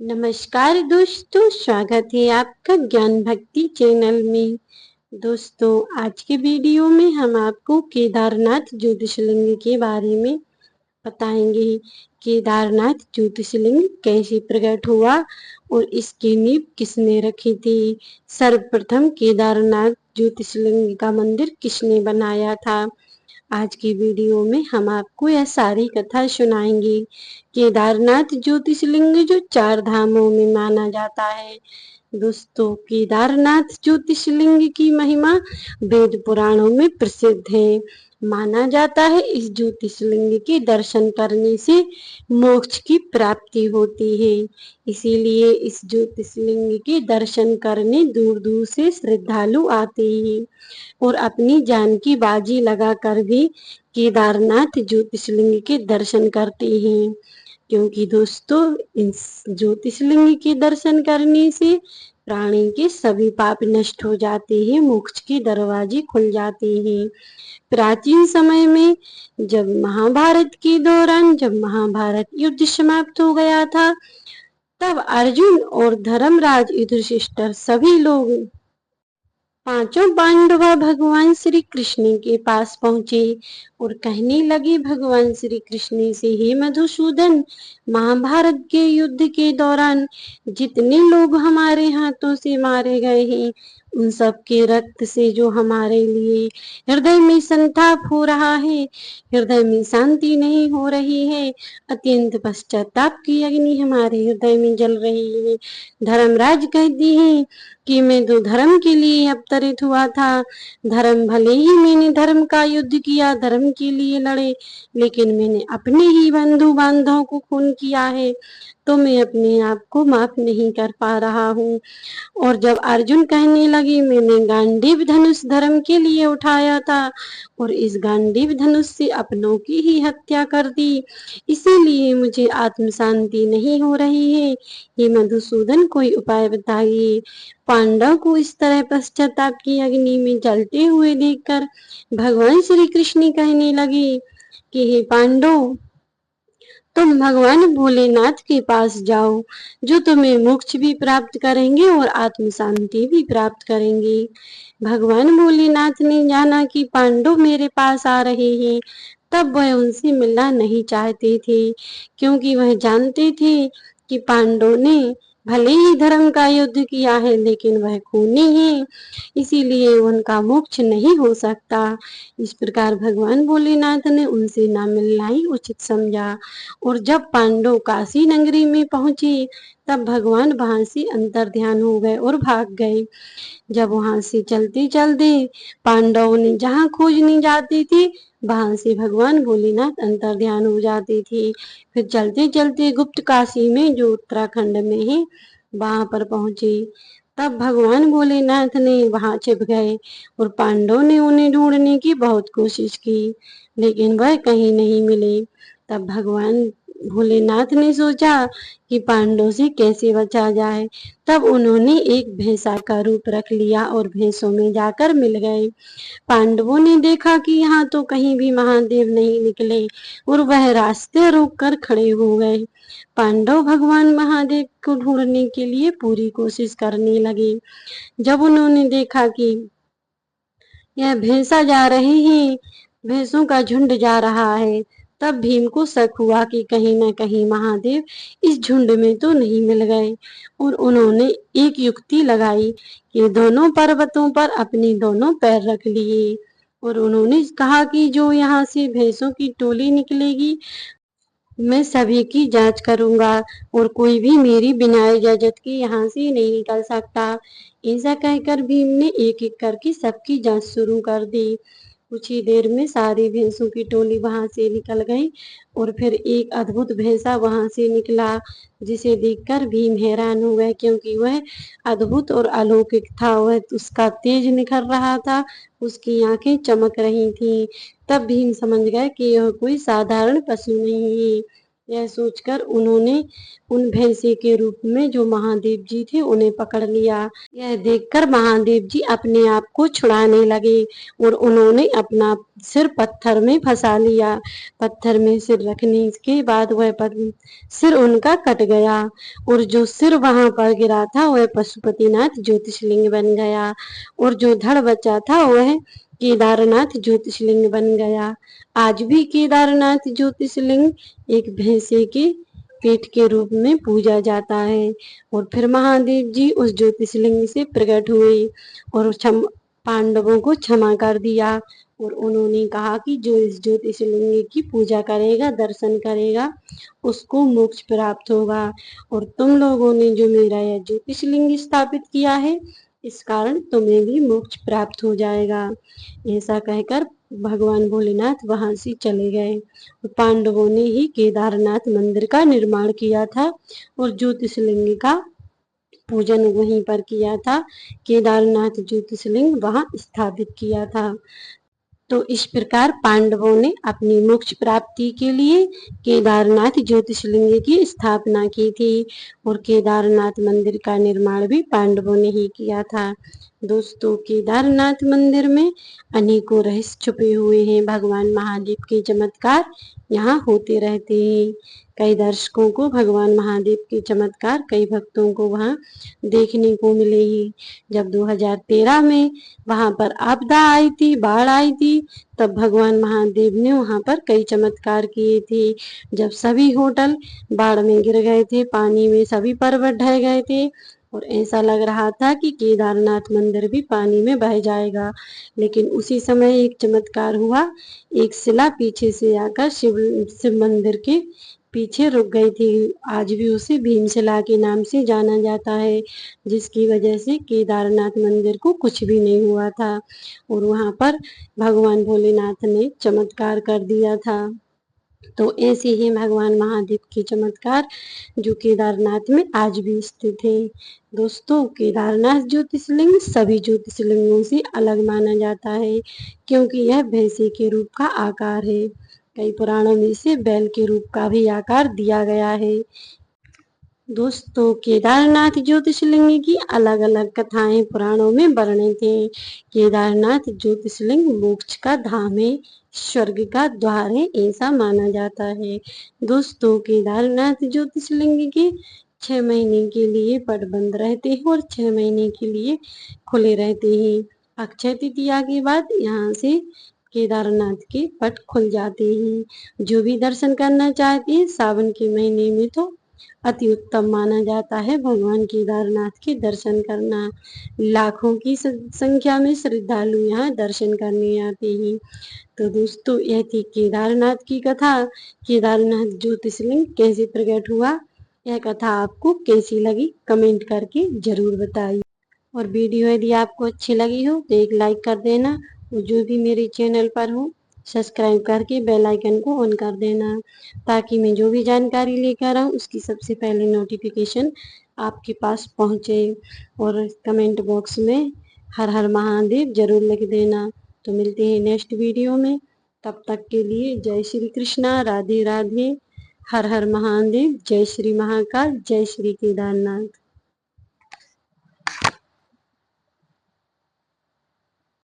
नमस्कार दोस्तों, स्वागत है आपका ज्ञान भक्ति चैनल में। दोस्तों, आज के वीडियो में हम आपको केदारनाथ ज्योतिर्लिंग के बारे में बताएंगे। केदारनाथ ज्योतिर्लिंग कैसे प्रकट हुआ और इसकी नींव किसने रखी थी। सर्वप्रथम केदारनाथ ज्योतिर्लिंग का मंदिर किसने बनाया था। आज की वीडियो में हम आपको यह सारी कथा सुनाएंगे। केदारनाथ ज्योतिर्लिंग जो 4 धामों में माना जाता है। दोस्तों, केदारनाथ ज्योतिर्लिंग की महिमा वेद पुराणों में प्रसिद्ध है। माना जाता है इस ज्योतिर्लिंग के दर्शन करने से मोक्ष की प्राप्ति होती है। इसीलिए इस ज्योतिर्लिंग के दर्शन करने दूर दूर से श्रद्धालु आते हैं और अपनी जान की बाजी लगाकर भी केदारनाथ ज्योतिर्लिंग के दर्शन करते हैं। क्योंकि दोस्तों, इस ज्योतिर्लिंग के दर्शन करने से प्राणी के सभी पाप नष्ट हो जाते हैं, मोक्ष के दरवाजे खुल जाते हैं। प्राचीन समय में जब महाभारत युद्ध समाप्त हो गया था, तब अर्जुन और धर्मराज युधिष्ठिर सभी लोग पांचों पांडव भगवान श्री कृष्ण के पास पहुंचे और कहने लगे भगवान श्री कृष्ण से, हे मधुसूदन, महाभारत के युद्ध के दौरान जितने लोग हमारे हाथों से मारे गए हैं, उन सब के रक्त से जो हमारे लिए हृदय में संताप हो रहा है, हृदय में शांति नहीं हो रही है, अत्यंत पश्चाताप की अग्नि हमारे हृदय में जल रही है। धर्मराज कहती है कि मैं तो धर्म के लिए अवतरित हुआ था। धर्म भले ही मैंने धर्म का युद्ध किया, धर्म के लिए लड़े, लेकिन मैंने अपने ही बंधु बांधवों को खून किया है, तो मैं अपने आप को माफ नहीं कर पा रहा हूँ। और जब अर्जुन कहने लगे, मैंने गांडीव धनुष धर्म के लिए उठाया था और इस गांडीव धनुष से अपनों की ही हत्या कर दी, इसीलिए मुझे आत्म शांति नहीं हो रही है। ये मधुसूदन, कोई उपाय बताइए। पांडव को इस तरह पश्चाताप की अग्नि में जलते हुए देखकर भगवान श्री कृष्ण कहने लगे कि हे पांडव, तुम भगवान भोलेनाथ के पास जाओ, जो तुम्हें मोक्ष भी प्राप्त करेंगे और आत्म शांति भी प्राप्त करेंगे। भगवान भोलेनाथ ने जाना कि पांडव मेरे पास आ रहे हैं, तब वह उनसे मिलना नहीं चाहते थे, क्योंकि वह जानते थे कि पांडव ने भले ही धर्म का युद्ध किया है, लेकिन वह खूनी है, इसीलिए उनका मोक्ष नहीं हो सकता। इस प्रकार भगवान भोलेनाथ ने उनसे न मिलना ही उचित समझा। और जब पांडव काशी नगरी में पहुंचे, तब भगवान वहां से अंतर्ध्यान हो गए और भाग गए। जब वहां से चलते चलते पांडवों ने जहाँ खोजने जाते थे, वहां से भगवान भोलेनाथ अंतर्ध्यान हो जाते थे। फिर चलते चलते गुप्त काशी में, जो उत्तराखंड में है, वहां पर पहुंचे। तब भगवान भोलेनाथ ने वहां छिप गए और पांडव ने उन्हें ढूंढने की बहुत कोशिश की, लेकिन वह कहीं नहीं मिले। तब भगवान भोलेनाथ ने सोचा कि पांडव से कैसे बचा जाए। तब उन्होंने एक भैंसा का रूप रख लिया और भैंसों में जाकर मिल गए। पांडवों ने देखा कि यहाँ तो कहीं भी महादेव नहीं निकले और वह रास्ते रोककर खड़े हो गए। पांडव भगवान महादेव को ढूंढने के लिए पूरी कोशिश करने लगे। जब उन्होंने देखा कि यह भैंसा जा रहे हैं, भैंसों का झुंड जा रहा है, तब भीम को शक हुआ कि कहीं न कहीं महादेव इस झुंड में तो नहीं मिल गए। और उन्होंने एक युक्ति लगाई कि दोनों पर्वतों पर अपने दोनों पैर रख लिए और उन्होंने कहा कि जो यहाँ से भैंसों की टोली निकलेगी, मैं सभी की जांच करूंगा और कोई भी मेरी बिना इजाजत के यहाँ से नहीं निकल सकता। ऐसा कहकर भीम ने एक एक करके सबकी जांच शुरू कर दी। कुछ ही देर में सारी भैंसों की टोली वहां से निकल गई और फिर एक अद्भुत भैंसा वहां से निकला, जिसे देखकर भीम हैरान हो गए, क्योंकि वह अद्भुत और अलौकिक था। वह उसका तेज निखर रहा था, उसकी आंखें चमक रही थीं। तब भीम समझ गए कि यह कोई साधारण पशु नहीं है, यह सोचकर उन्होंने उन भैंसे के रूप में जो महादेव जी थे उन्हें पकड़ लिया। यह देखकर महादेव जी अपने आप को छुड़ाने लगे और उन्होंने अपना सिर पत्थर में फंसा लिया। पत्थर में सिर रखने के बाद वह सिर उनका कट गया और जो सिर वहां पर गिरा था वह पशुपतिनाथ ज्योतिषलिंग बन गया और जो धड़ बचा था वह केदारनाथ ज्योतिषलिंग बन गया। आज भी केदारनाथ ज्योतिषलिंग एक भैंसे के पेट के रूप में पूजा जाता है। और फिर महादेव जी उस ज्योतिषलिंग से प्रकट हुए और पांडवों को क्षमा कर दिया और उन्होंने कहा कि जो इस ज्योतिषलिंग की पूजा करेगा, दर्शन करेगा, उसको मोक्ष प्राप्त होगा। और तुम लोगों ने जो मेरा यह ज्योतिषलिंग स्थापित किया है, इस कारण तुम्हें भी मोक्ष प्राप्त हो जाएगा। ऐसा कहकर भगवान भोलेनाथ वहां से चले गए। पांडवों ने ही केदारनाथ मंदिर का निर्माण किया था और ज्योतिषलिंग का पूजन वहीं पर किया था। केदारनाथ ज्योतिषलिंग वहां स्थापित किया था। तो इस प्रकार पांडवों ने अपनी मोक्ष प्राप्ति के लिए केदारनाथ ज्योतिषलिंग की स्थापना की थी और केदारनाथ मंदिर का निर्माण भी पांडवों ने ही किया था। दोस्तों, केदारनाथ मंदिर में अनेकों रहस्य छुपे हुए हैं। भगवान महादेव के चमत्कार यहाँ होते रहते हैं। कई दर्शकों को भगवान महादेव के चमत्कार, कई भक्तों को वहाँ देखने को मिले ही। जब 2013 में वहां पर आपदा आई थी, बाढ़ आई थी, तब भगवान महादेव ने वहां पर कई चमत्कार किए थे। जब सभी होटल बाढ़ में गिर गए थे, पानी में सभी पर्वत ढह गए थे और ऐसा लग रहा था कि केदारनाथ मंदिर भी पानी में बह जाएगा, लेकिन उसी समय एक चमत्कार हुआ। एक शिला पीछे से आकर शिव मंदिर के पीछे रुक गई थी। आज भी उसे भीमशिला के नाम से जाना जाता है, जिसकी वजह से केदारनाथ मंदिर को कुछ भी नहीं हुआ था और वहां पर भगवान भोलेनाथ ने चमत्कार कर दिया था। तो ऐसे ही भगवान महादेव के चमत्कार जो केदारनाथ में आज भी स्थित है। दोस्तों, केदारनाथ ज्योतिषलिंग सभी ज्योतिषलिंगों से अलग माना जाता है, क्योंकि यह भैंसे के रूप का आकार है। कई पुराणों में से बैल के रूप का भी आकार दिया गया है। दोस्तों, केदारनाथ ज्योतिषलिंग की अलग अलग कथाएं पुराणों में वर्णित हैं। केदारनाथ ज्योतिषलिंग मोक्ष का धाम है, स्वर्ग का द्वार है, ऐसा माना जाता है। दोस्तों, केदारनाथ ज्योतिषलिंग के 6 महीने के लिए पट बंद रहते हैं और 6 महीने के लिए खुले रहते हैं। अक्षय तृतीया के बाद यहाँ से केदारनाथ के पट खुल जाते हैं। जो भी दर्शन करना चाहते हैं सावन के महीने में तो अति उत्तम माना जाता है भगवान केदारनाथ के दर्शन करना। लाखों की संख्या में श्रद्धालु यहाँ दर्शन करने आते हैं। तो दोस्तों, यह थी केदारनाथ की कथा। केदारनाथ ज्योतिषलिंग कैसे प्रकट हुआ, यह कथा आपको कैसी लगी कमेंट करके जरूर बताइए। और वीडियो यदि आपको अच्छी लगी हो तो एक लाइक कर देना और जो भी मेरे चैनल पर हो सब्सक्राइब करके बेल आइकन को ऑन कर देना, ताकि मैं जो भी जानकारी लेकर आऊँ उसकी सबसे पहले नोटिफिकेशन आपके पास पहुँचे। और कमेंट बॉक्स में हर हर महादेव जरूर लिख देना। तो मिलते हैं नेक्स्ट वीडियो में, तब तक के लिए जय श्री कृष्णा, राधे राधे, हर हर महादेव, जय श्री महाकाल, जय श्री केदारनाथ।